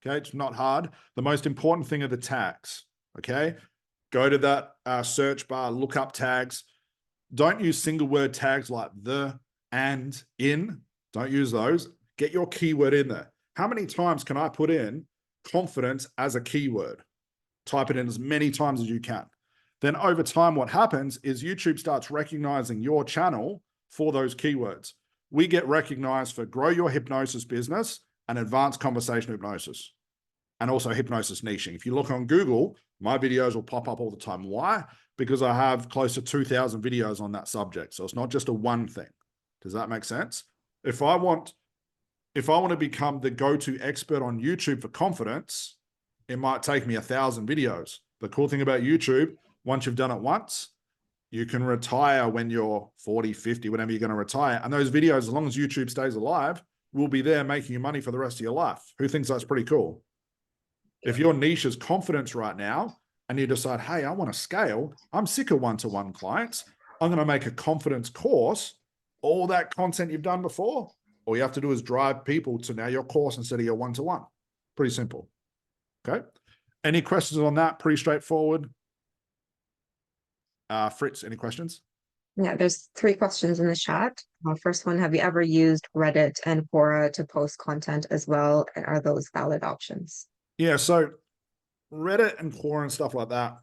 Okay, it's not hard. The most important thing are the tags. Okay, go to that search bar, look up tags. Don't use single word tags like the, and, in. Don't use those. Get your keyword in there. How many times can I put in confidence as a keyword? Type it in as many times as you can. Then over time, what happens is YouTube starts recognizing your channel for those keywords. We get recognized for grow your hypnosis business and advanced conversational hypnosis, and also hypnosis niching. If you look on Google, my videos will pop up all the time. Why? Because I have close to 2,000 videos on that subject. So it's not just a one thing. Does that make sense? If I want to become the go-to expert on YouTube for confidence, it might take me 1,000 videos. The cool thing about YouTube, once you've done it once, you can retire when you're 40, 50, whenever you're going to retire. And those videos, as long as YouTube stays alive, will be there making you money for the rest of your life. Who thinks that's pretty cool? If your niche is confidence right now and you decide, hey, I want to scale, I'm sick of one-to-one clients, I'm going to make a confidence course, all that content you've done before, all you have to do is drive people to now your course instead of your one-to-one. Pretty simple. Okay. Any questions on that? Pretty straightforward. Fritz, any questions? Yeah, there's 3 questions in the chat. First one, have you ever used Reddit and Quora to post content as well? And are those valid options? Yeah, so Reddit and Quora and stuff like that,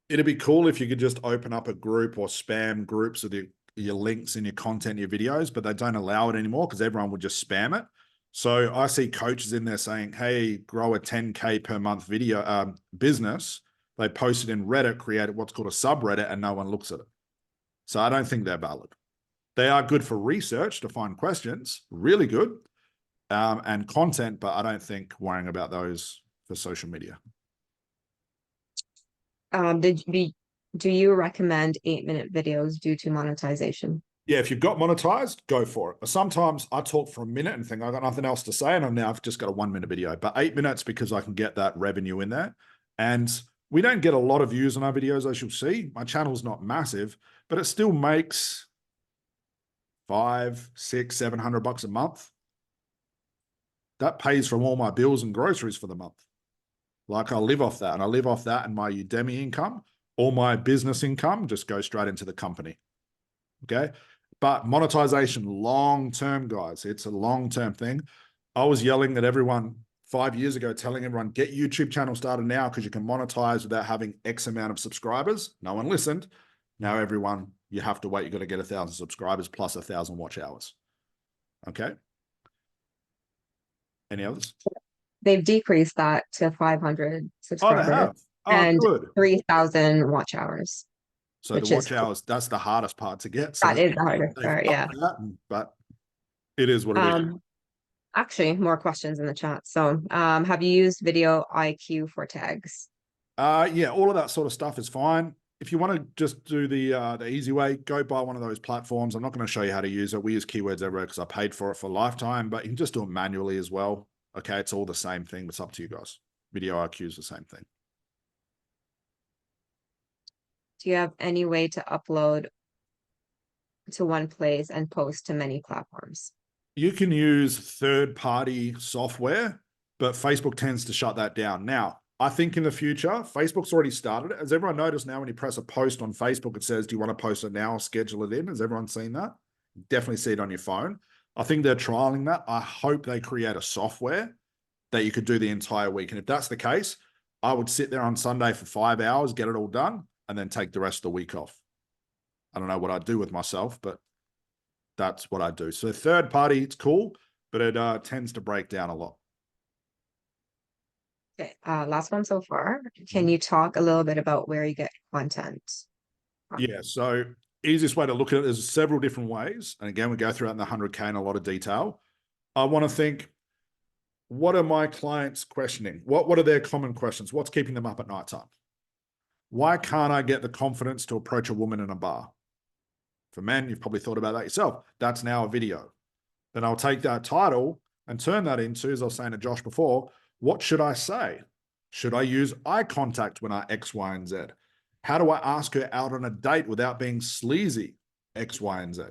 it'd be cool if you could just open up a group or spam groups with your links and your content, your videos, but they don't allow it anymore because everyone would just spam it. So I see coaches in there saying, hey, grow a 10K per month video business. They post it in Reddit, created what's called a subreddit, and no one looks at it. So I don't think they're valid. They are good for research to find questions, really good, and content, but I don't think worrying about those for social media. Do you recommend 8-minute videos due to monetization? Yeah, if you've got monetized, go for it. Sometimes I talk for a minute and think I've got nothing else to say, and I've just got a 1-minute video, but 8 minutes because I can get that revenue in there. And we don't get a lot of views on our videos, as you'll see. My channel's not massive, but it still makes $500, $600, $700 a month. That pays for all my bills and groceries for the month. Like I live off that, and I live off that and my Udemy income. All my business income just goes straight into the company. Okay. But monetization, long-term, guys, it's a long-term thing. I was yelling at everyone 5 years ago, telling everyone, get YouTube channel started now because you can monetize without having X amount of subscribers. No one listened. Now everyone, you have to wait. You've got to get 1,000 subscribers plus 1,000 watch hours. Okay. Any others? They've decreased that to 500 subscribers. Oh, they have. Oh, and good. 3,000 watch hours. So the watch hours, that's the hardest part to get. So that is the hardest part, yeah. But it is what it is. Actually, more questions in the chat. So have you used Video IQ for tags? Yeah, all of that sort of stuff is fine. If you want to just do the easy way, go buy one of those platforms. I'm not going to show you how to use it. We use Keywords Everywhere because I paid for it for a lifetime, but you can just do it manually as well. Okay, it's all the same thing. It's up to you guys. Video IQ is the same thing. Do you have any way to upload to one place and post to many platforms? You can use third-party software, but Facebook tends to shut that down. Now, I think in the future, Facebook's already started it. Has everyone noticed now when you press a post on Facebook, it says, do you want to post it now or schedule it in? Has everyone seen that? Definitely see it on your phone. I think they're trialing that. I hope they create a software that you could do the entire week. And if that's the case, I would sit there on Sunday for 5 hours, get it all done, and then take the rest of the week off. I don't know what I'd do with myself, but that's what I do. So third party, it's cool, but it tends to break down a lot. Okay, last one so far. Can you talk a little bit about where you get content? Yeah, so easiest way to look at it is several different ways. And again, we go through it in the 100K in a lot of detail. I want to think, what are my clients questioning? What are their common questions? What's keeping them up at night time? Why can't I get the confidence to approach a woman in a bar? For men, you've probably thought about that yourself. That's now a video. Then I'll take that title and turn that into, as I was saying to Josh before, what should I say? Should I use eye contact when I X, Y, and Z? How do I ask her out on a date without being sleazy? X, Y, and Z.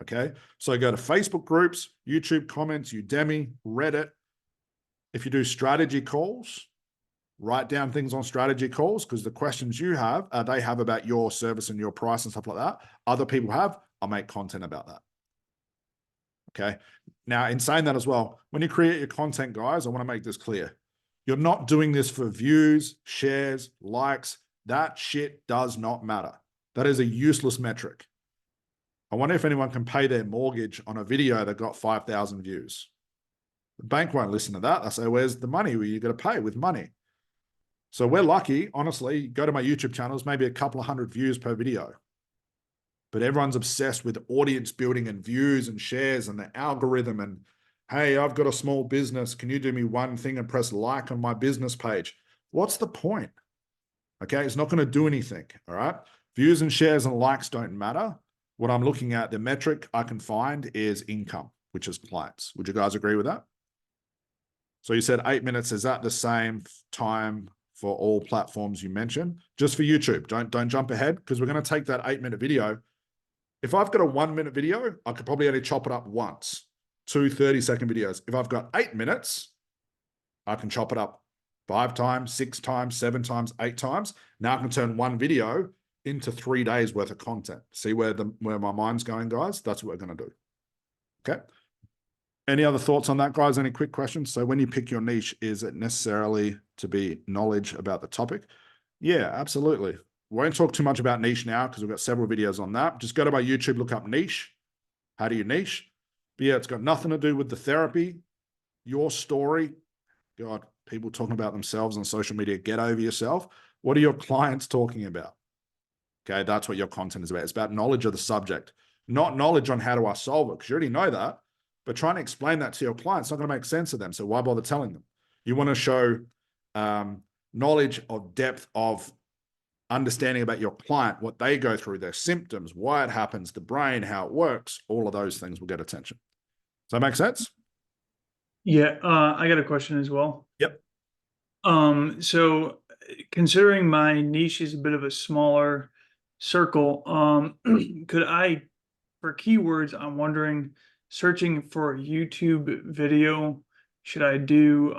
Okay, so go to Facebook groups, YouTube comments, Udemy, Reddit, If you do strategy calls, write down things on strategy calls, because the questions you have, they have about your service and your price and stuff like that. Other people have, I'll make content about that. Okay. Now, in saying that as well, when you create your content, guys, I want to make this clear. You're not doing this for views, shares, likes. That shit does not matter. That is a useless metric. I wonder if anyone can pay their mortgage on a video that got 5,000 views. The bank won't listen to that. I say, where's the money? Well, you got to pay with money. So we're lucky, honestly, go to my YouTube channels, maybe a couple of hundred views per video. But everyone's obsessed with audience building and views and shares and the algorithm. And hey, I've got a small business. Can you do me one thing and press like on my business page? What's the point? Okay, it's not going to do anything. All right. Views and shares and likes don't matter. What I'm looking at, the metric I can find is income, which is clients. Would you guys agree with that? So you said 8 minutes. Is that the same time for all platforms you mentioned? Just for YouTube. Don't jump ahead, because we're going to take that 8-minute video. If I've got a 1-minute video, I could probably only chop it up once. 2 30-second videos. If I've got 8 minutes, I can chop it up 5 times, 6 times, 7 times, 8 times. Now I can turn one video into 3 days worth of content. See where my mind's going, guys? That's what we're going to do. Okay. Any other thoughts on that, guys? Any quick questions? So when you pick your niche, is it necessarily to be knowledge about the topic? Yeah, absolutely. We won't talk too much about niche now, because we've got several videos on that. Just go to my YouTube, look up niche. How do you niche? But yeah, it's got nothing to do with the therapy, your story. God, people talking about themselves on social media. Get over yourself. What are your clients talking about? Okay, that's what your content is about. It's about knowledge of the subject, not knowledge on how do I solve it, because you already know that. But trying to explain that to your clients, it's not going to make sense to them. So why bother telling them? You want to show knowledge of depth of understanding about your client, what they go through, their symptoms, why it happens, the brain, how it works. All of those things will get attention. Does that make sense? Yeah, I got a question as well. Yep. So considering my niche is a bit of a smaller circle, could I, for keywords, I'm wondering, searching for a YouTube video, should I do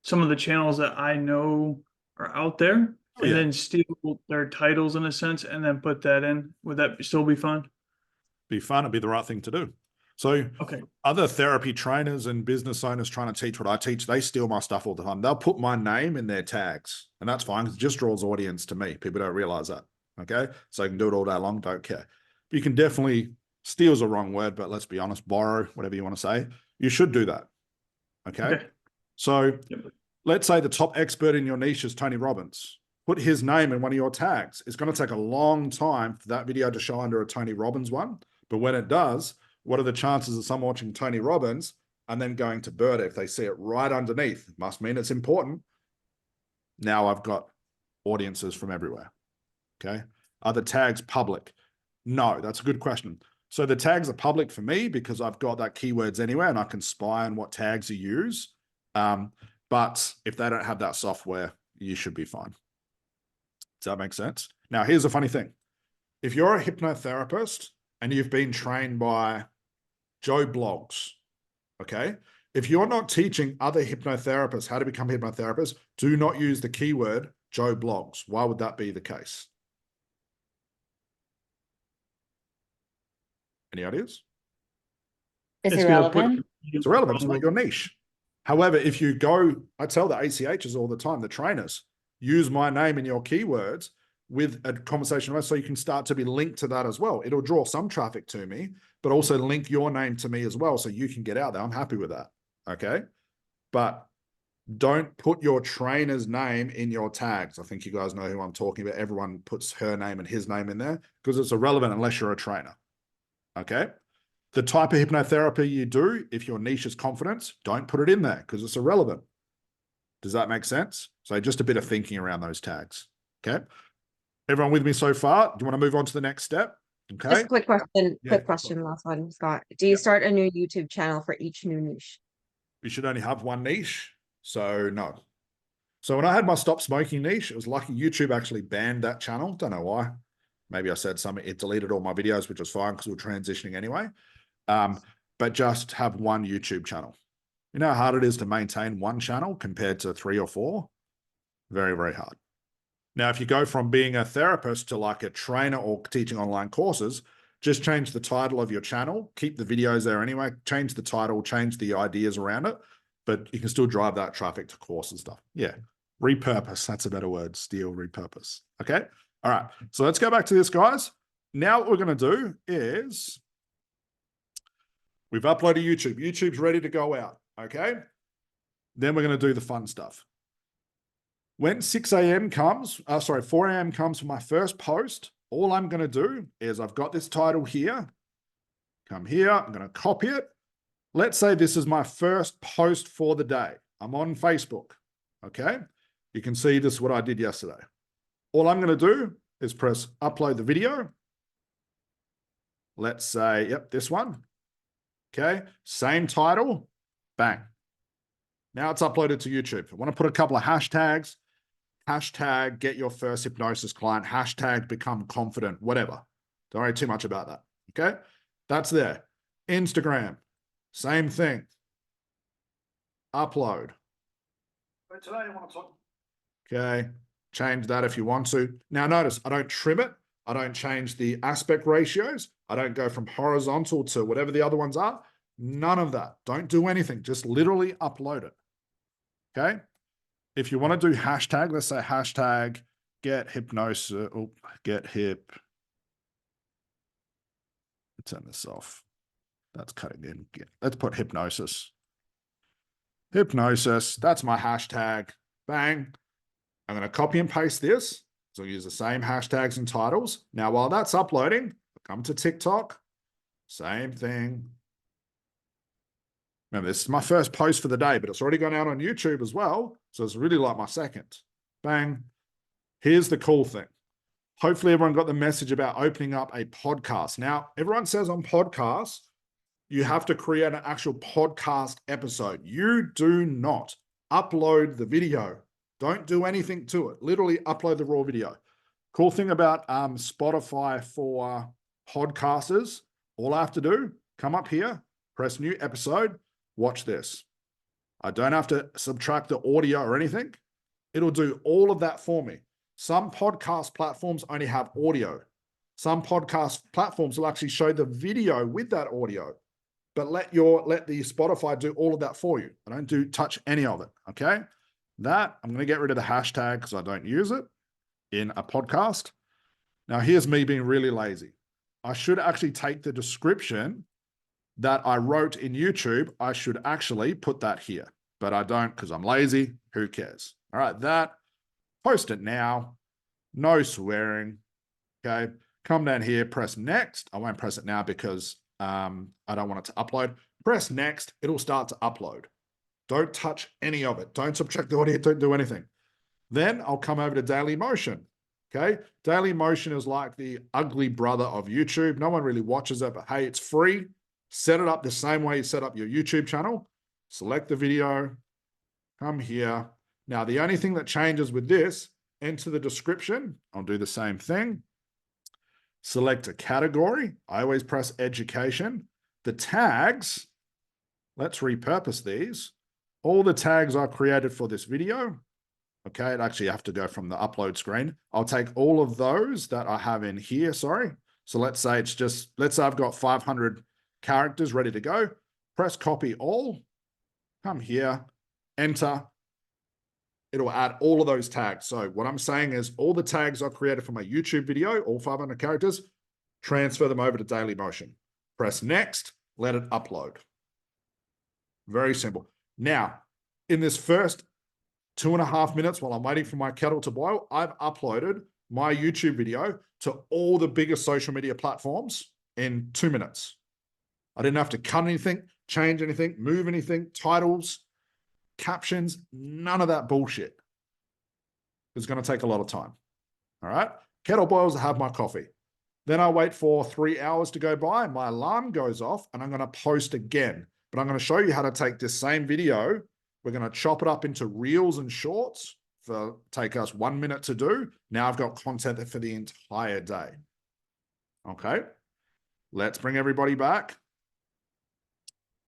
some of the channels that I know are out there, and then steal their titles in a sense, and then put that in? Would that still be fun? Be fun. It'd be the right thing to do. So Okay. other therapy trainers and business owners trying to teach what I teach, they steal my stuff all the time. They'll put my name in their tags, and that's fine, because it just draws audience to me. People don't realize that. Okay. So I can do it all day long. Don't care. But you can definitely, steal's a wrong word, but let's be honest, borrow, whatever you want to say. You should do that. Okay. So let's say the top expert in your niche is Tony Robbins. Put his name in one of your tags. It's going to take a long time for that video to show under a Tony Robbins one. But when it does, what are the chances of someone watching Tony Robbins and then going to Berta if they see it right underneath? It must mean it's important. Now I've got audiences from everywhere. Okay. Are the tags public? No, that's a good question. So the tags are public for me because I've got that keywords anywhere, and I can spy on what tags you use. But if they don't have that software, you should be fine. Does that make sense? Now, here's the funny thing. If you're a hypnotherapist and you've been trained by Joe Blogs, okay? If you're not teaching other hypnotherapists how to become hypnotherapists, do not use the keyword Joe Blogs. Why would that be the case? Any ideas? Is it relevant? It's irrelevant. It's not your niche. However, if you go, I tell the ACHs all the time, the trainers, use my name in your keywords with a conversation, so you can start to be linked to that as well. It'll draw some traffic to me, but also link your name to me as well, so you can get out there. I'm happy with that. Okay. But don't put your trainer's name in your tags. I think you guys know who I'm talking about. Everyone puts her name and his name in there because it's irrelevant unless you're a trainer. Okay. The type of hypnotherapy you do, if your niche is confidence, don't put it in there because it's irrelevant. Does that make sense? So just a bit of thinking around those tags. Okay. Everyone with me so far? Do you want to move on to the next step? Okay. Just a quick question. Yeah, Quick question. Last one, Scott. Do you start a new YouTube channel for each new niche? You should only have one niche. So no. So when I had my stop smoking niche, it was lucky YouTube actually banned that channel. Don't know why. Maybe I said something. It deleted all my videos, which was fine because we were transitioning anyway. But just have one YouTube channel. You know how hard it is to maintain one channel compared to 3 or 4? Very, very hard. Now, if you go from being a therapist to like a trainer or teaching online courses, just change the title of your channel, keep the videos there anyway, change the title, change the ideas around it, but you can still drive that traffic to course and stuff. Yeah. Repurpose. That's a better word. Steal, repurpose. Okay. All right. So let's go back to this, guys. Now what we're going to do is we've uploaded YouTube. YouTube's ready to go out. Okay. Then we're going to do the fun stuff. When 6 a.m. comes, 4 a.m. comes for my first post, all I'm going to do is I've got this title here. Come here. I'm going to copy it. Let's say this is my first post for the day. I'm on Facebook. Okay. You can see this is what I did yesterday. All I'm going to do is press upload the video. Let's say, yep, this one. Okay. Same title. Bang. Now it's uploaded to YouTube. I want to put a couple of hashtags. Hashtag get your first hypnosis client. Hashtag become confident. Whatever. Don't worry too much about that. Okay. That's there. Instagram. Same thing. Upload. But today I want to talk. Okay. Change that if you want to. Now notice I don't trim it. I don't change the aspect ratios. I don't go from horizontal to whatever the other ones are. None of that. Don't do anything. Just literally upload it. Okay. If you want to do hashtag, let's say hashtag get hypnosis, get hip. Turn this off. That's cutting in. Let's put hypnosis. Hypnosis. That's my hashtag. Bang. I'm going to copy and paste this. So I'll use the same hashtags and titles. Now, while that's uploading, come to TikTok. Same thing. Remember, this is my first post for the day, but it's already gone out on YouTube as well. So it's really like my second. Bang. Here's the cool thing. Hopefully everyone got the message about opening up a podcast. Now, everyone says on podcasts, you have to create an actual podcast episode. You do not. Upload the video. Don't do anything to it. Literally upload the raw video. Cool thing about Spotify for podcasters, all I have to do, come up here, press new episode, watch this. I don't have to subtract the audio or anything. It'll do all of that for me. Some podcast platforms only have audio. Some podcast platforms will actually show the video with that audio, but let the Spotify do all of that for you. I don't touch any of it. Okay. That I'm going to get rid of the hashtag because I don't use it in a podcast. Now here's me being really lazy. I should actually take the description that I wrote in YouTube. I should actually put that here, but I don't because I'm lazy. Who cares? All right. That post it now. No swearing. Okay. Come down here, press next. I won't press it now because I don't want it to upload. Press next. It'll start to upload. Don't touch any of it. Don't subtract the audio. Don't do anything. Then I'll come over to Daily Motion. Okay. Daily Motion is like the ugly brother of YouTube. No one really watches it, but hey, it's free. Set it up the same way you set up your YouTube channel. Select the video. Come here. Now, the only thing that changes with this, enter the description. I'll do the same thing. Select a category. I always press education. The tags, let's repurpose these. All the tags are created for this video. Okay, it actually have to go from the upload screen. I'll take all of those that I have in here, sorry. So let's say I've got 500 characters ready to go. Press copy all. Come here, enter. It'll add all of those tags. So what I'm saying is all the tags are created for my YouTube video, all 500 characters, transfer them over to Daily Motion. Press next, let it upload. Very simple. Now, in this first 2.5 minutes while I'm waiting for my kettle to boil, I've uploaded my YouTube video to all the biggest social media platforms in 2 minutes. I didn't have to cut anything, change anything, move anything, titles, captions, none of that bullshit. It's going to take a lot of time. All right. Kettle boils, I have my coffee. Then I wait for 3 hours to go by. My alarm goes off and I'm going to post again. But I'm going to show you how to take this same video. We're going to chop it up into reels and shorts for take us 1 minute to do. Now I've got content for the entire day. Okay. Let's bring everybody back.